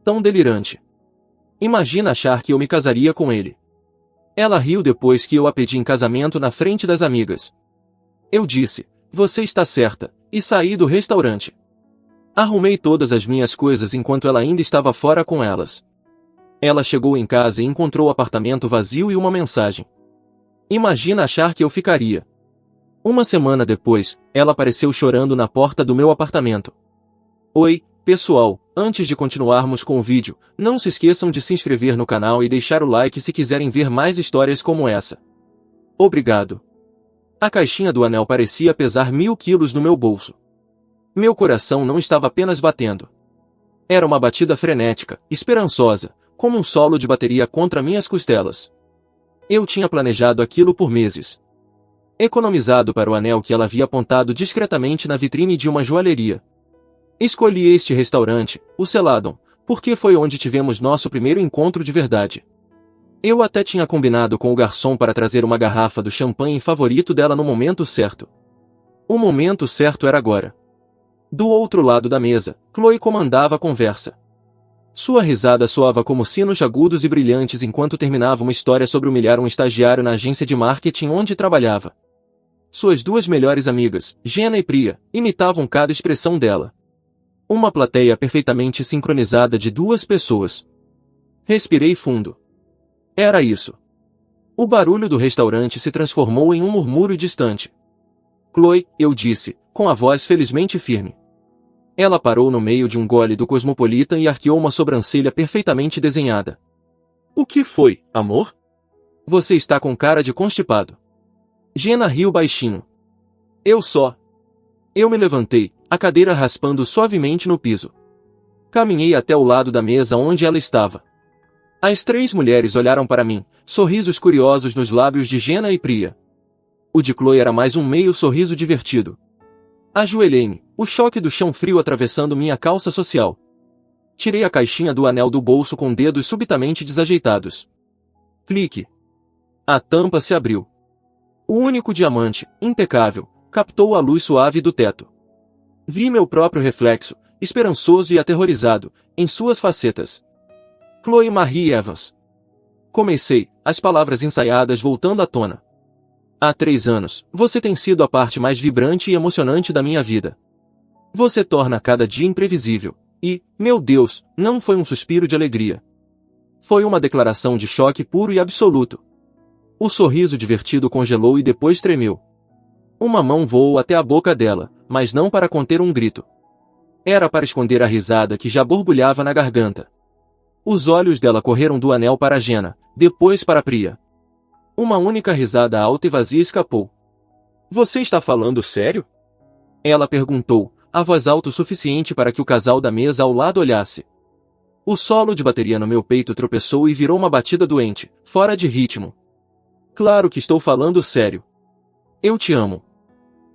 Tão delirante. Imagina achar que eu me casaria com ele. Ela riu depois que eu a pedi em casamento na frente das amigas. Eu disse, você está certa, e saí do restaurante. Arrumei todas as minhas coisas enquanto ela ainda estava fora com elas. Ela chegou em casa e encontrou o apartamento vazio e uma mensagem. Imagina achar que eu ficaria. Uma semana depois, ela apareceu chorando na porta do meu apartamento. Oi, pessoal, antes de continuarmos com o vídeo, não se esqueçam de se inscrever no canal e deixar o like se quiserem ver mais histórias como essa. Obrigado. A caixinha do anel parecia pesar 1000 quilos no meu bolso. Meu coração não estava apenas batendo. Era uma batida frenética, esperançosa, como um solo de bateria contra minhas costelas. Eu tinha planejado aquilo por meses. Economizado para o anel que ela havia apontado discretamente na vitrine de uma joalheria. Escolhi este restaurante, o Celadon, porque foi onde tivemos nosso primeiro encontro de verdade. Eu até tinha combinado com o garçom para trazer uma garrafa do champanhe favorito dela no momento certo. O momento certo era agora. Do outro lado da mesa, Chloe comandava a conversa. Sua risada soava como sinos agudos e brilhantes enquanto terminava uma história sobre humilhar um estagiário na agência de marketing onde trabalhava. Suas duas melhores amigas, Jenna e Priya, imitavam cada expressão dela. Uma plateia perfeitamente sincronizada de duas pessoas. Respirei fundo. Era isso. O barulho do restaurante se transformou em um murmúrio distante. Chloe, eu disse, com a voz felizmente firme. Ela parou no meio de um gole do Cosmopolitan e arqueou uma sobrancelha perfeitamente desenhada. O que foi, amor? Você está com cara de constipado. Jenna riu baixinho. Eu me levantei, a cadeira raspando suavemente no piso. Caminhei até o lado da mesa onde ela estava. As três mulheres olharam para mim, sorrisos curiosos nos lábios de Jenna e Priya. O de Chloe era mais um meio sorriso divertido. Ajoelhei-me, o choque do chão frio atravessando minha calça social. Tirei a caixinha do anel do bolso com dedos subitamente desajeitados. Clique. A tampa se abriu. O único diamante, impecável, captou a luz suave do teto. Vi meu próprio reflexo, esperançoso e aterrorizado, em suas facetas. Chloe Marie Evans. Comecei, as palavras ensaiadas voltando à tona. Há 3 anos, você tem sido a parte mais vibrante e emocionante da minha vida. Você torna cada dia imprevisível. E, meu Deus, não foi um suspiro de alegria. Foi uma declaração de choque puro e absoluto. O sorriso divertido congelou e depois tremeu. Uma mão voou até a boca dela, mas não para conter um grito. Era para esconder a risada que já borbulhava na garganta. Os olhos dela correram do anel para Jenna, depois para Priya. Uma única risada alta e vazia escapou. Você está falando sério? Ela perguntou, a voz alta o suficiente para que o casal da mesa ao lado olhasse. O solo de bateria no meu peito tropeçou e virou uma batida doente, fora de ritmo. Claro que estou falando sério. Eu te amo.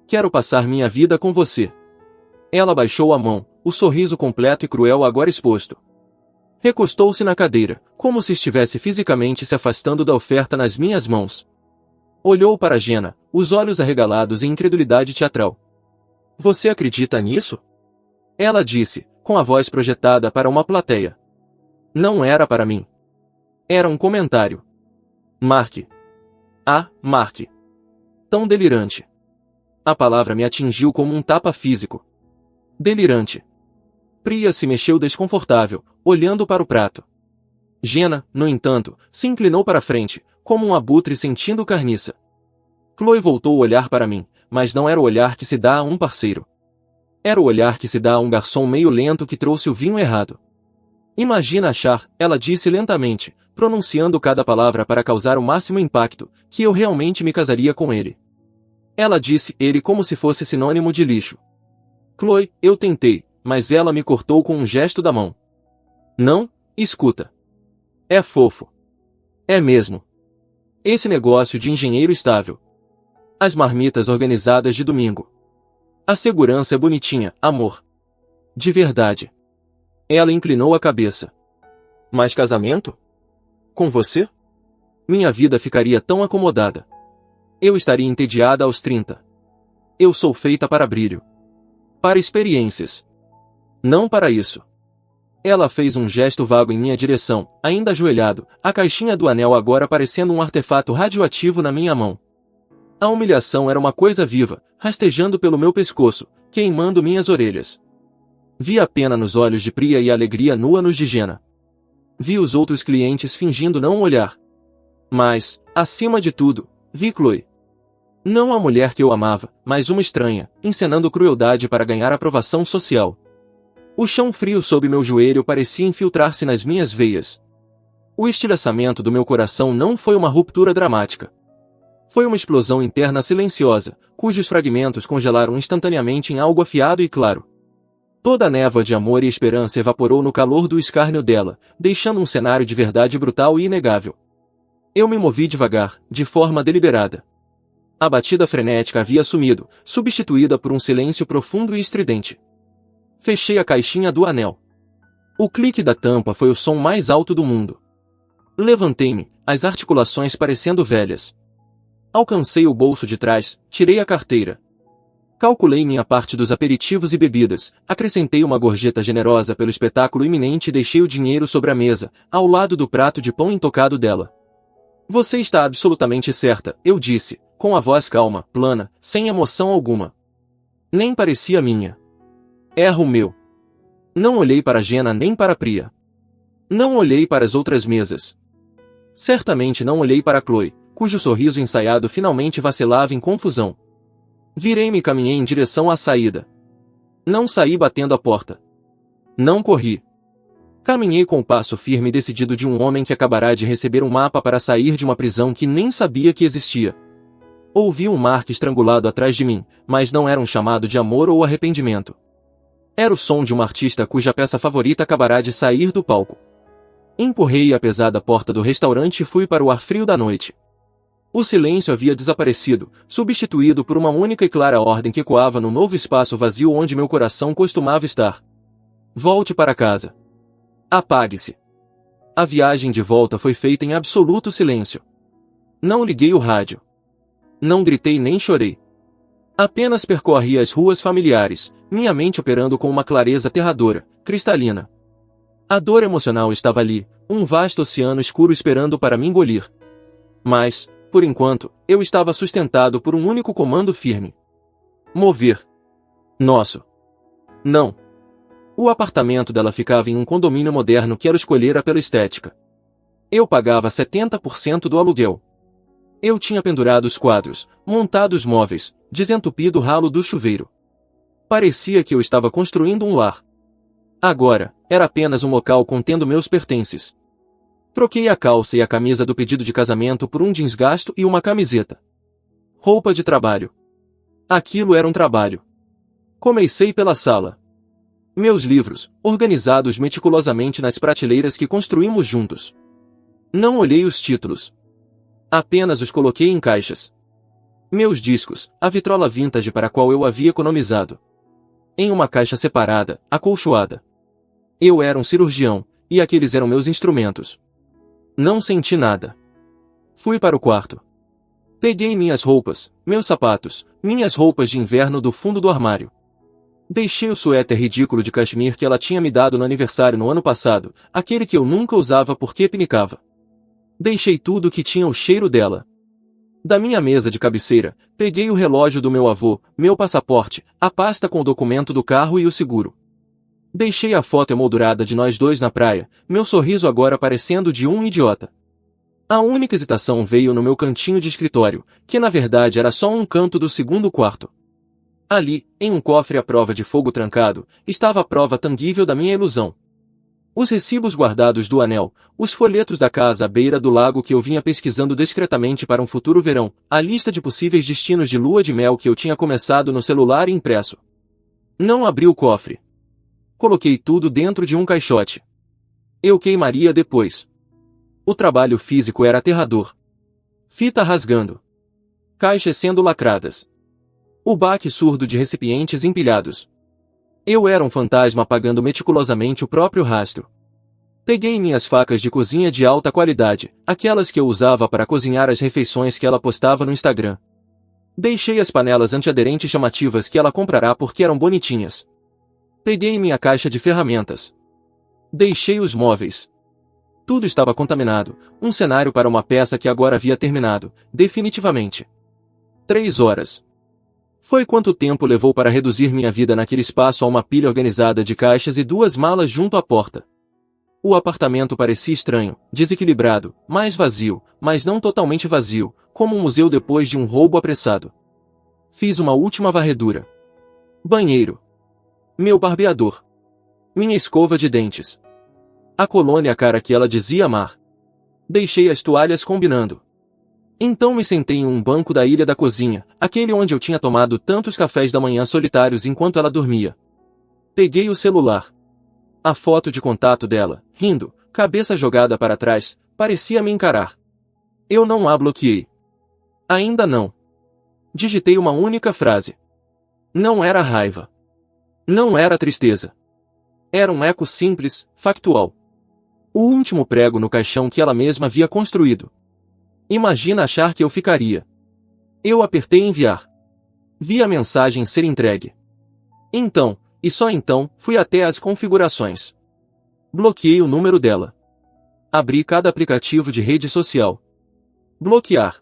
Quero passar minha vida com você. Ela baixou a mão, o sorriso completo e cruel agora exposto. Recostou-se na cadeira, como se estivesse fisicamente se afastando da oferta nas minhas mãos. Olhou para Jenna, os olhos arregalados em incredulidade teatral. Você acredita nisso? Ela disse, com a voz projetada para uma plateia. Não era para mim. Era um comentário. Mark. Ah, Mark. Tão delirante. A palavra me atingiu como um tapa físico. Delirante. Priya se mexeu desconfortável, olhando para o prato. Jenna, no entanto, se inclinou para frente, como um abutre sentindo carniça. Chloe voltou a olhar para mim, mas não era o olhar que se dá a um parceiro. Era o olhar que se dá a um garçom meio lento que trouxe o vinho errado. Imagina achar, ela disse lentamente, pronunciando cada palavra para causar o máximo impacto, que eu realmente me casaria com ele. Ela disse ele como se fosse sinônimo de lixo. Chloe, eu tentei, mas ela me cortou com um gesto da mão. Não, escuta. É fofo. É mesmo. Esse negócio de engenheiro estável. As marmitas organizadas de domingo. A segurança é bonitinha, amor. De verdade. Ela inclinou a cabeça. Mas casamento? Com você? Minha vida ficaria tão acomodada. Eu estaria entediada aos 30. Eu sou feita para brilho. Para experiências. Não para isso. Ela fez um gesto vago em minha direção, ainda ajoelhado, a caixinha do anel agora parecendo um artefato radioativo na minha mão. A humilhação era uma coisa viva, rastejando pelo meu pescoço, queimando minhas orelhas. Vi a pena nos olhos de Priya e a alegria nua nos de Jenna. Vi os outros clientes fingindo não olhar. Mas, acima de tudo, vi Chloe. Não a mulher que eu amava, mas uma estranha, encenando crueldade para ganhar aprovação social. O chão frio sob meu joelho parecia infiltrar-se nas minhas veias. O estilhaçamento do meu coração não foi uma ruptura dramática. Foi uma explosão interna silenciosa, cujos fragmentos congelaram instantaneamente em algo afiado e claro. Toda a névoa de amor e esperança evaporou no calor do escárnio dela, deixando um cenário de verdade brutal e inegável. Eu me movi devagar, de forma deliberada. A batida frenética havia sumido, substituída por um silêncio profundo e estridente. Fechei a caixinha do anel. O clique da tampa foi o som mais alto do mundo. Levantei-me, as articulações parecendo velhas. Alcancei o bolso de trás, tirei a carteira. Calculei minha parte dos aperitivos e bebidas, acrescentei uma gorjeta generosa pelo espetáculo iminente e deixei o dinheiro sobre a mesa, ao lado do prato de pão intocado dela. Você está absolutamente certa, eu disse, com a voz calma, plana, sem emoção alguma. Nem parecia minha. Erro meu. Não olhei para Jenna nem para Priya. Não olhei para as outras mesas. Certamente não olhei para Chloe, cujo sorriso ensaiado finalmente vacilava em confusão. Virei-me e caminhei em direção à saída. Não saí batendo a porta. Não corri. Caminhei com o passo firme e decidido de um homem que acabará de receber um mapa para sair de uma prisão que nem sabia que existia. Ouvi um Mark estrangulado atrás de mim, mas não era um chamado de amor ou arrependimento. Era o som de uma artista cuja peça favorita acabará de sair do palco. Empurrei a pesada porta do restaurante e fui para o ar frio da noite. O silêncio havia desaparecido, substituído por uma única e clara ordem que ecoava no novo espaço vazio onde meu coração costumava estar. Volte para casa. Apague-se. A viagem de volta foi feita em absoluto silêncio. Não liguei o rádio. Não gritei nem chorei. Apenas percorri as ruas familiares, minha mente operando com uma clareza aterradora, cristalina. A dor emocional estava ali, um vasto oceano escuro esperando para me engolir. Mas, por enquanto, eu estava sustentado por um único comando firme. Mover. Nosso. Não. O apartamento dela ficava em um condomínio moderno que ela escolhera pela estética. Eu pagava 70% do aluguel. Eu tinha pendurado os quadros, montado os móveis, desentupido o ralo do chuveiro. Parecia que eu estava construindo um lar. Agora, era apenas um local contendo meus pertences. Troquei a calça e a camisa do pedido de casamento por um jeans gasto e uma camiseta. Roupa de trabalho. Aquilo era um trabalho. Comecei pela sala. Meus livros, organizados meticulosamente nas prateleiras que construímos juntos. Não olhei os títulos. Apenas os coloquei em caixas. Meus discos, a vitrola vintage para a qual eu havia economizado. Em uma caixa separada, acolchoada. Eu era um cirurgião, e aqueles eram meus instrumentos. Não senti nada. Fui para o quarto. Peguei minhas roupas, meus sapatos, minhas roupas de inverno do fundo do armário. Deixei o suéter ridículo de cachemir que ela tinha me dado no aniversário no ano passado, aquele que eu nunca usava porque pinicava. Deixei tudo que tinha o cheiro dela. Da minha mesa de cabeceira, peguei o relógio do meu avô, meu passaporte, a pasta com o documento do carro e o seguro. Deixei a foto emoldurada de nós dois na praia, meu sorriso agora parecendo de um idiota. A única hesitação veio no meu cantinho de escritório, que na verdade era só um canto do segundo quarto. Ali, em um cofre à prova de fogo trancado, estava a prova tangível da minha ilusão. Os recibos guardados do anel, os folhetos da casa à beira do lago que eu vinha pesquisando discretamente para um futuro verão, a lista de possíveis destinos de lua de mel que eu tinha começado no celular e impresso. Não abri o cofre. Coloquei tudo dentro de um caixote. Eu queimaria depois. O trabalho físico era aterrador. Fita rasgando. Caixas sendo lacradas. O baque surdo de recipientes empilhados. Eu era um fantasma apagando meticulosamente o próprio rastro. Peguei minhas facas de cozinha de alta qualidade, aquelas que eu usava para cozinhar as refeições que ela postava no Instagram. Deixei as panelas antiaderentes chamativas que ela comprará porque eram bonitinhas. Peguei minha caixa de ferramentas. Deixei os móveis. Tudo estava contaminado, um cenário para uma peça que agora havia terminado, definitivamente. 3 horas. Foi quanto tempo levou para reduzir minha vida naquele espaço a uma pilha organizada de caixas e 2 malas junto à porta. O apartamento parecia estranho, desequilibrado, mais vazio, mas não totalmente vazio, como um museu depois de um roubo apressado. Fiz uma última varredura. Banheiro. Meu barbeador. Minha escova de dentes. A colônia cara que ela dizia amar. Deixei as toalhas combinando. Então me sentei em um banco da ilha da cozinha, aquele onde eu tinha tomado tantos cafés da manhã solitários enquanto ela dormia. Peguei o celular. A foto de contato dela, rindo, cabeça jogada para trás, parecia me encarar. Eu não a bloqueei. Ainda não. Digitei uma única frase. Não era raiva. Não era tristeza. Era um eco simples, factual. O último prego no caixão que ela mesma havia construído. Imagina achar que eu ficaria. Eu apertei enviar. Vi a mensagem ser entregue. Então, e só então, fui até as configurações. Bloqueei o número dela. Abri cada aplicativo de rede social. Bloquear.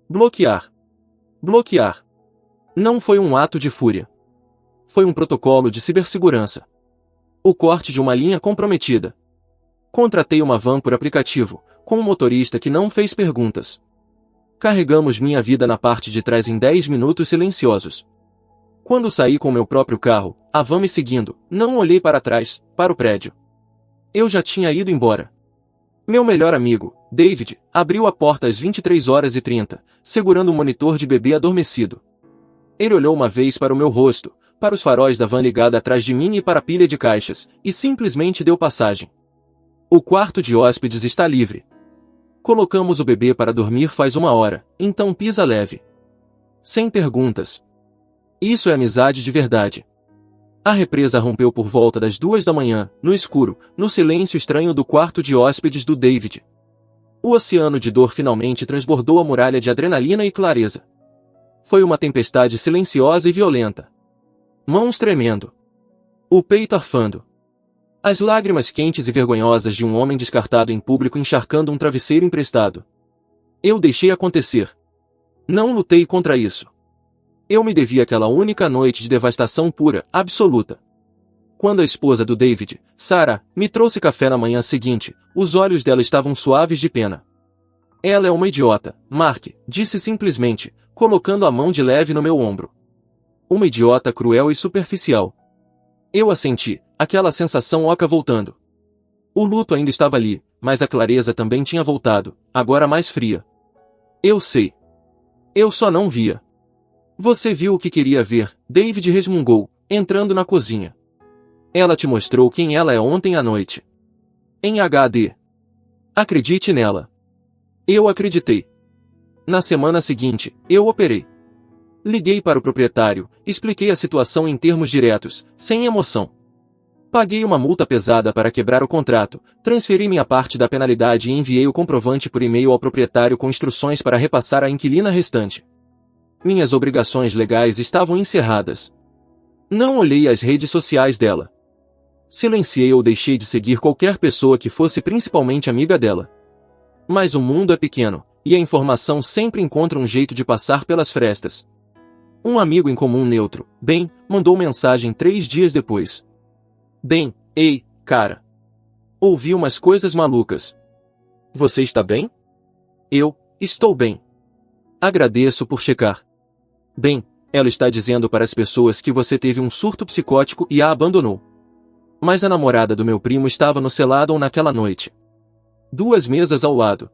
Bloquear. Bloquear. Não foi um ato de fúria. Foi um protocolo de cibersegurança. O corte de uma linha comprometida. Contratei uma van por aplicativo, com um motorista que não fez perguntas. Carregamos minha vida na parte de trás em 10 minutos silenciosos. Quando saí com meu próprio carro, a van me seguindo, não olhei para trás, para o prédio. Eu já tinha ido embora. Meu melhor amigo, David, abriu a porta às 23h30, segurando um monitor de bebê adormecido. Ele olhou uma vez para o meu rosto, para os faróis da van ligada atrás de mim e para a pilha de caixas, e simplesmente deu passagem. O quarto de hóspedes está livre. Colocamos o bebê para dormir faz 1 hora, então pisa leve. Sem perguntas. Isso é amizade de verdade. A represa rompeu por volta das 2 da manhã, no escuro, no silêncio estranho do quarto de hóspedes do David. O oceano de dor finalmente transbordou a muralha de adrenalina e clareza. Foi uma tempestade silenciosa e violenta. Mãos tremendo. O peito arfando. As lágrimas quentes e vergonhosas de um homem descartado em público encharcando um travesseiro emprestado. Eu deixei acontecer. Não lutei contra isso. Eu me devi àquela única noite de devastação pura, absoluta. Quando a esposa do David, Sarah, me trouxe café na manhã seguinte, os olhos dela estavam suaves de pena. Ela é uma idiota, Mark, disse simplesmente, colocando a mão de leve no meu ombro. Uma idiota cruel e superficial. Eu assenti, aquela sensação oca voltando. O luto ainda estava ali, mas a clareza também tinha voltado, agora mais fria. Eu sei. Eu só não via. Você viu o que queria ver, David resmungou, entrando na cozinha. Ela te mostrou quem ela é ontem à noite. Em HD. Acredite nela. Eu acreditei. Na semana seguinte, eu operei. Liguei para o proprietário, expliquei a situação em termos diretos, sem emoção. Paguei uma multa pesada para quebrar o contrato, transferi minha parte da penalidade e enviei o comprovante por e-mail ao proprietário com instruções para repassar a inquilina restante. Minhas obrigações legais estavam encerradas. Não olhei as redes sociais dela. Silenciei ou deixei de seguir qualquer pessoa que fosse principalmente amiga dela. Mas o mundo é pequeno, e a informação sempre encontra um jeito de passar pelas frestas. Um amigo em comum neutro, Ben, mandou mensagem 3 dias depois. Ben, ei, cara. Ouvi umas coisas malucas. Você está bem? Eu, estou bem. Agradeço por checar. Bem, ela está dizendo para as pessoas que você teve um surto psicótico e a abandonou. Mas a namorada do meu primo estava no Celadon naquela noite. 2 mesas ao lado.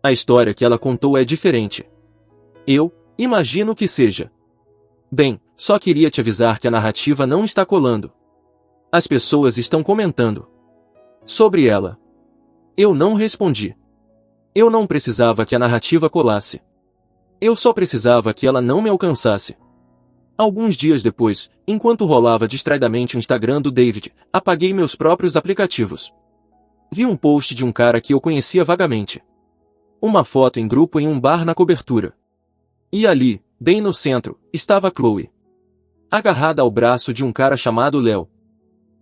A história que ela contou é diferente. Eu, imagino que seja. Bem, só queria te avisar que a narrativa não está colando. As pessoas estão comentando sobre ela. Eu não respondi. Eu não precisava que a narrativa colasse. Eu só precisava que ela não me alcançasse. Alguns dias depois, enquanto rolava distraidamente o Instagram do David, apaguei meus próprios aplicativos. Vi um post de um cara que eu conhecia vagamente. Uma foto em grupo em um bar na cobertura. E ali, bem no centro, estava Chloe. Agarrada ao braço de um cara chamado Léo.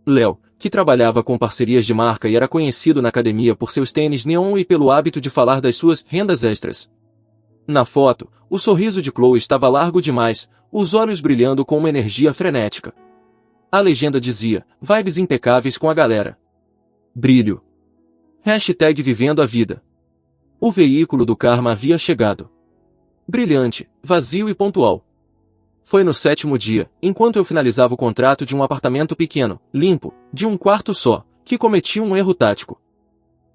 Léo, que trabalhava com parcerias de marca e era conhecido na academia por seus tênis neon e pelo hábito de falar das suas rendas extras. Na foto, o sorriso de Chloe estava largo demais, os olhos brilhando com uma energia frenética. A legenda dizia, vibes impecáveis com a galera. Brilho. Hashtag vivendo a vida. O veículo do karma havia chegado. Brilhante, vazio e pontual. Foi no 7º dia, enquanto eu finalizava o contrato de um apartamento pequeno, limpo, de um quarto só, que cometi um erro tático.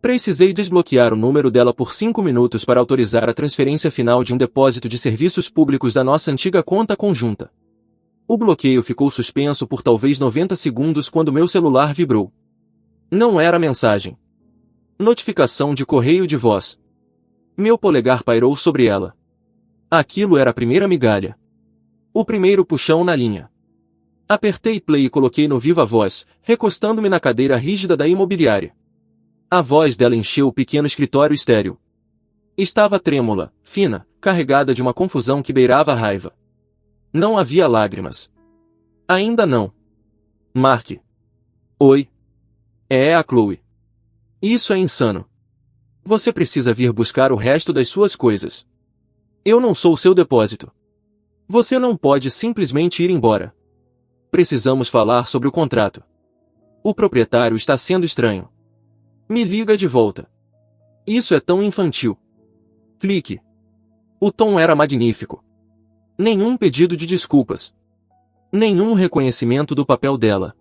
Precisei desbloquear o número dela por 5 minutos para autorizar a transferência final de um depósito de serviços públicos da nossa antiga conta conjunta. O bloqueio ficou suspenso por talvez 90 segundos quando meu celular vibrou. Não era mensagem. Notificação de correio de voz. Meu polegar pairou sobre ela. Aquilo era a primeira migalha. O primeiro puxão na linha. Apertei play e coloquei no viva voz, recostando-me na cadeira rígida da imobiliária. A voz dela encheu o pequeno escritório estéril. Estava trêmula, fina, carregada de uma confusão que beirava a raiva. Não havia lágrimas. Ainda não. Mark. Oi. É a Chloe. Isso é insano. Você precisa vir buscar o resto das suas coisas. Eu não sou seu depósito. Você não pode simplesmente ir embora. Precisamos falar sobre o contrato. O proprietário está sendo estranho. Me liga de volta. Isso é tão infantil. Clique. O tom era magnífico. Nenhum pedido de desculpas. Nenhum reconhecimento do papel dela.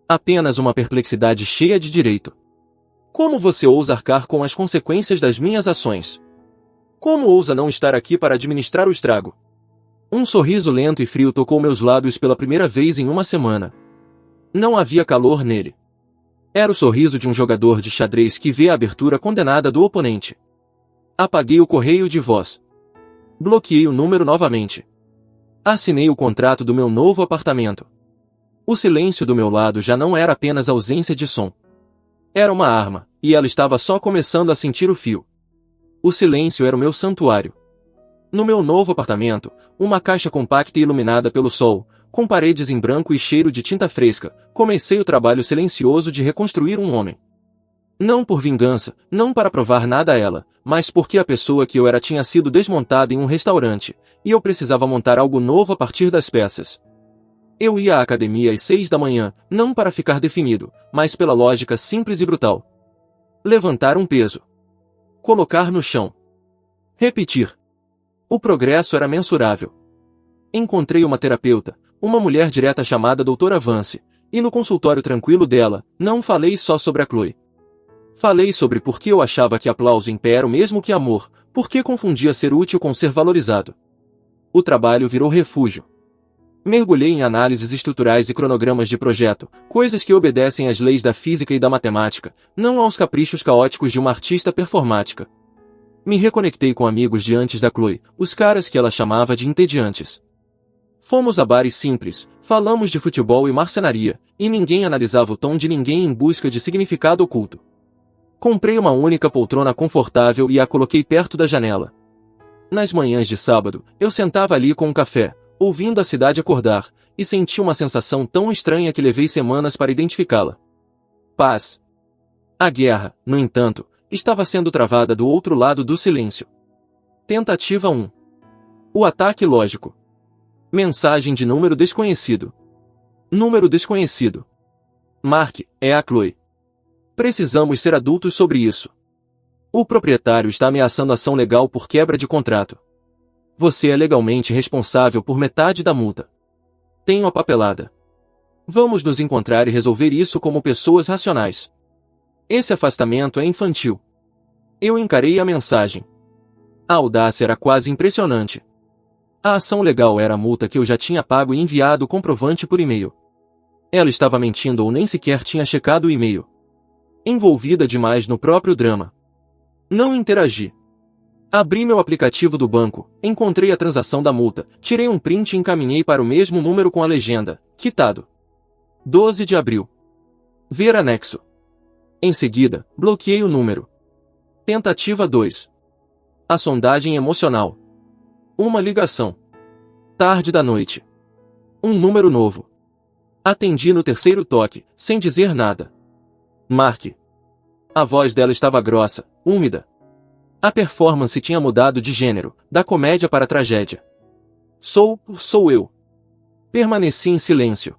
Apenas uma perplexidade cheia de direito. Como você ousa arcar com as consequências das minhas ações? Como ousa não estar aqui para administrar o estrago? Um sorriso lento e frio tocou meus lábios pela primeira vez em uma semana. Não havia calor nele. Era o sorriso de um jogador de xadrez que vê a abertura condenada do oponente. Apaguei o correio de voz. Bloqueei o número novamente. Assinei o contrato do meu novo apartamento. O silêncio do meu lado já não era apenas ausência de som. Era uma arma, e ela estava só começando a sentir o fio. O silêncio era o meu santuário. No meu novo apartamento, uma caixa compacta e iluminada pelo sol, com paredes em branco e cheiro de tinta fresca, comecei o trabalho silencioso de reconstruir um homem. Não por vingança, não para provar nada a ela, mas porque a pessoa que eu era tinha sido desmontada em um restaurante, e eu precisava montar algo novo a partir das peças. Eu ia à academia às 6 da manhã, não para ficar definido, mas pela lógica simples e brutal. Levantar um peso. Colocar no chão. Repetir. O progresso era mensurável. Encontrei uma terapeuta, uma mulher direta chamada Doutora Vance, e no consultório tranquilo dela, não falei só sobre a Chloe. Falei sobre por que eu achava que aplauso em pé era o mesmo que amor, por que confundia ser útil com ser valorizado. O trabalho virou refúgio. Mergulhei em análises estruturais e cronogramas de projeto, coisas que obedecem às leis da física e da matemática, não aos caprichos caóticos de uma artista performática. Me reconectei com amigos de antes da Chloe, os caras que ela chamava de entediantes. Fomos a bares simples, falamos de futebol e marcenaria, e ninguém analisava o tom de ninguém em busca de significado oculto. Comprei uma única poltrona confortável e a coloquei perto da janela. Nas manhãs de sábado, eu sentava ali com um café, ouvindo a cidade acordar, e senti uma sensação tão estranha que levei semanas para identificá-la. Paz. A guerra, no entanto, estava sendo travada do outro lado do silêncio. Tentativa 1. O ataque lógico. Mensagem de número desconhecido. Número desconhecido. Mark, é a Chloe. Precisamos ser adultos sobre isso. O proprietário está ameaçando ação legal por quebra de contrato. Você é legalmente responsável por metade da multa. Tenho a papelada. Vamos nos encontrar e resolver isso como pessoas racionais. Esse afastamento é infantil. Eu encarei a mensagem. A audácia era quase impressionante. A ação legal era a multa que eu já tinha pago e enviado o comprovante por e-mail. Ela estava mentindo ou nem sequer tinha checado o e-mail. Envolvida demais no próprio drama. Não interagi. Abri meu aplicativo do banco, encontrei a transação da multa, tirei um print e encaminhei para o mesmo número com a legenda, quitado. 12 de abril. Ver anexo. Em seguida, bloqueei o número. Tentativa 2. A sondagem emocional. Uma ligação. Tarde da noite. Um número novo. Atendi no terceiro toque, sem dizer nada. Mark. A voz dela estava grossa, úmida. A performance tinha mudado de gênero, da comédia para a tragédia. Sou eu. Permaneci em silêncio.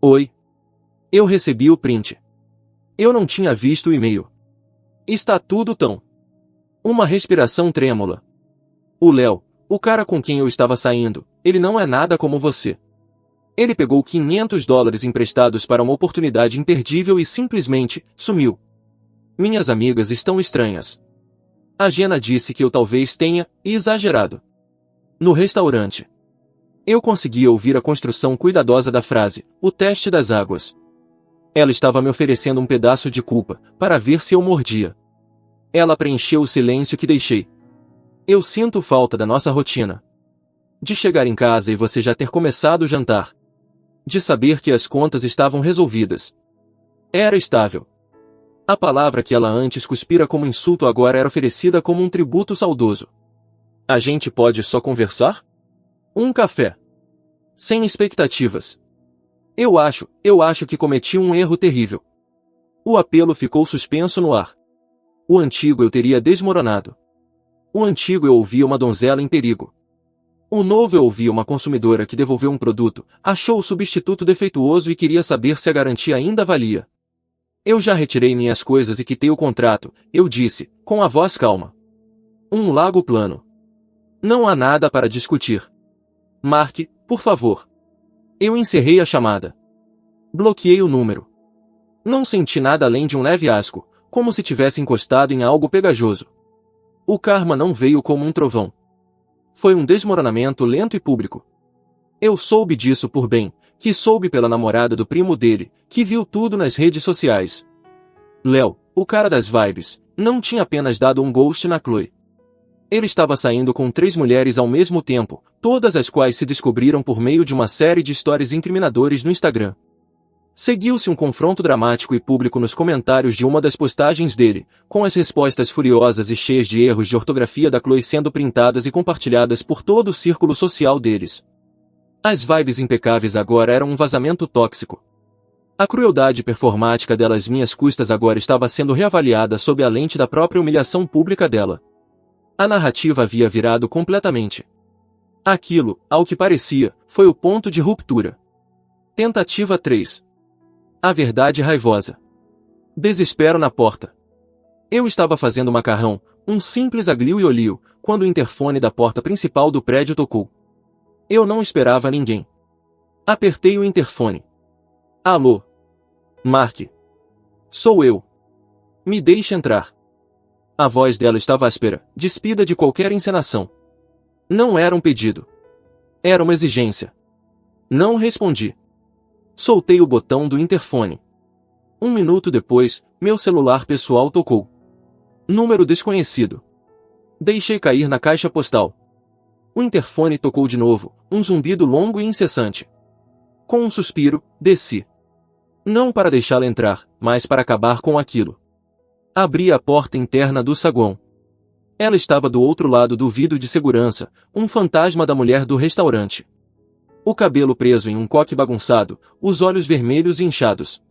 Oi. Eu recebi o print. Eu não tinha visto o e-mail. Está tudo tão. Uma respiração trêmula. O Léo, o cara com quem eu estava saindo, ele não é nada como você. Ele pegou $500 emprestados para uma oportunidade imperdível e simplesmente sumiu. Minhas amigas estão estranhas. A Jenna disse que eu talvez tenha exagerado. No restaurante. Eu conseguia ouvir a construção cuidadosa da frase, o teste das águas. Ela estava me oferecendo um pedaço de culpa, para ver se eu mordia. Ela preencheu o silêncio que deixei. Eu sinto falta da nossa rotina. De chegar em casa e você já ter começado o jantar. De saber que as contas estavam resolvidas. Era estável. A palavra que ela antes cuspira como insulto agora era oferecida como um tributo saudoso. A gente pode só conversar? Um café. Sem expectativas. Eu acho que cometi um erro terrível. O apelo ficou suspenso no ar. O antigo eu teria desmoronado. O antigo eu ouvia uma donzela em perigo. O novo eu ouvia uma consumidora que devolveu um produto, achou o substituto defeituoso e queria saber se a garantia ainda valia. Eu já retirei minhas coisas e quitei o contrato, eu disse, com a voz calma. Um lago plano. Não há nada para discutir. Mark, por favor. Eu encerrei a chamada. Bloqueei o número. Não senti nada além de um leve asco, como se tivesse encostado em algo pegajoso. O karma não veio como um trovão. Foi um desmoronamento lento e público. Eu soube disso por bem, que soube pela namorada do primo dele, que viu tudo nas redes sociais. Léo, o cara das vibes, não tinha apenas dado um ghost na Chloe. Ele estava saindo com 3 mulheres ao mesmo tempo, todas as quais se descobriram por meio de uma série de stories incriminadores no Instagram. Seguiu-se um confronto dramático e público nos comentários de uma das postagens dele, com as respostas furiosas e cheias de erros de ortografia da Chloe sendo printadas e compartilhadas por todo o círculo social deles. As vibes impecáveis agora eram um vazamento tóxico. A crueldade performática dela às minhas custas agora estava sendo reavaliada sob a lente da própria humilhação pública dela. A narrativa havia virado completamente. Aquilo, ao que parecia, foi o ponto de ruptura. Tentativa 3. A verdade raivosa. Desespero na porta. Eu estava fazendo macarrão, um simples aglio e olio, quando o interfone da porta principal do prédio tocou. Eu não esperava ninguém. Apertei o interfone. Alô? Mark. Sou eu. Me deixe entrar. A voz dela estava áspera, despida de qualquer encenação. Não era um pedido. Era uma exigência. Não respondi. Soltei o botão do interfone. 1 minuto depois, meu celular pessoal tocou. Número desconhecido. Deixei cair na caixa postal. O interfone tocou de novo, um zumbido longo e incessante. Com um suspiro, desci. Não para deixá-la entrar, mas para acabar com aquilo. Abri a porta interna do saguão. Ela estava do outro lado do vidro de segurança, um fantasma da mulher do restaurante. O cabelo preso em um coque bagunçado, os olhos vermelhos e inchados.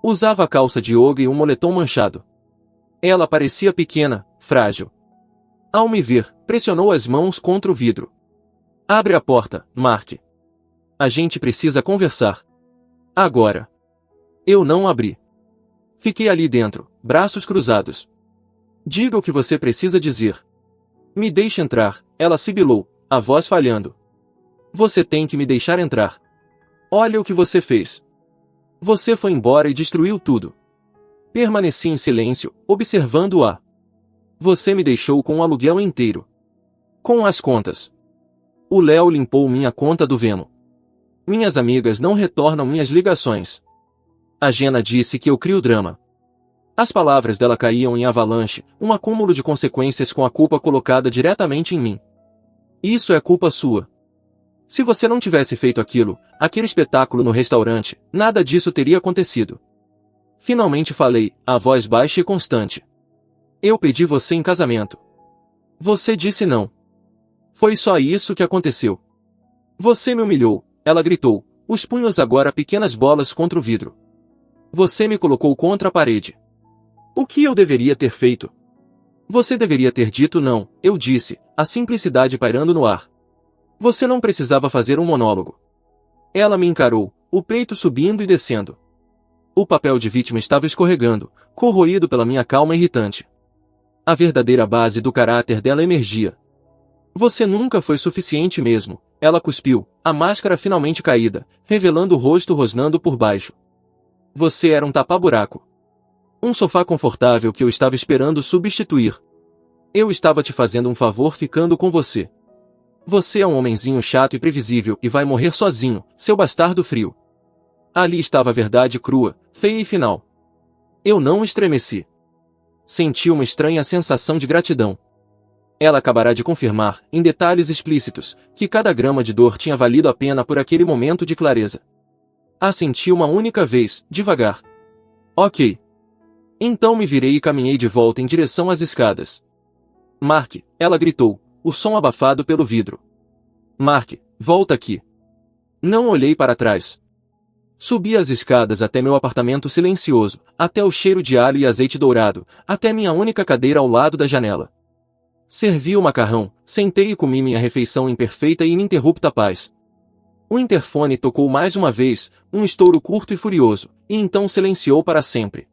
Usava calça de yoga e um moletom manchado. Ela parecia pequena, frágil. Ao me ver, pressionou as mãos contra o vidro. Abre a porta, Mark. A gente precisa conversar. Agora. Eu não abri. Fiquei ali dentro, braços cruzados. Diga o que você precisa dizer. Me deixe entrar, ela sibilou, a voz falhando. Você tem que me deixar entrar. Olha o que você fez. Você foi embora e destruiu tudo. Permaneci em silêncio, observando-a. Você me deixou com o aluguel inteiro. Com as contas. O Léo limpou minha conta do Venmo. Minhas amigas não retornam minhas ligações. A Jenna disse que eu crio drama. As palavras dela caíam em avalanche, um acúmulo de consequências com a culpa colocada diretamente em mim. Isso é culpa sua. Se você não tivesse feito aquilo, aquele espetáculo no restaurante, nada disso teria acontecido. Finalmente falei, a voz baixa e constante. Eu pedi você em casamento. Você disse não. Foi só isso que aconteceu. Você me humilhou, ela gritou, Os punhos agora pequenas bolas contra o vidro. Você me colocou contra a parede. O que eu deveria ter feito? Você deveria ter dito não, eu disse, a simplicidade pairando no ar. Você não precisava fazer um monólogo. Ela me encarou, o peito subindo e descendo. O papel de vítima estava escorregando, corroído pela minha calma irritante. A verdadeira base do caráter dela emergia. Você nunca foi suficiente mesmo, ela cuspiu, a máscara finalmente caída, revelando o rosto rosnando por baixo. Você era um tapa-buraco. Um sofá confortável que eu estava esperando substituir. Eu estava te fazendo um favor ficando com você. Você é um homenzinho chato e previsível e vai morrer sozinho, seu bastardo frio. Ali estava a verdade crua, feia e final. Eu não estremeci. Senti uma estranha sensação de gratidão. Ela acabará de confirmar, em detalhes explícitos, que cada grama de dor tinha valido a pena por aquele momento de clareza. A senti uma única vez, devagar. Ok. Então me virei e caminhei de volta em direção às escadas. Mark, ela gritou, o som abafado pelo vidro. Mark, volta aqui. Não olhei para trás. Subi as escadas até meu apartamento silencioso, até o cheiro de alho e azeite dourado, até minha única cadeira ao lado da janela. Servi o macarrão, sentei e comi minha refeição em perfeita e ininterrupta paz. O interfone tocou mais uma vez, um estouro curto e furioso, e então silenciou para sempre.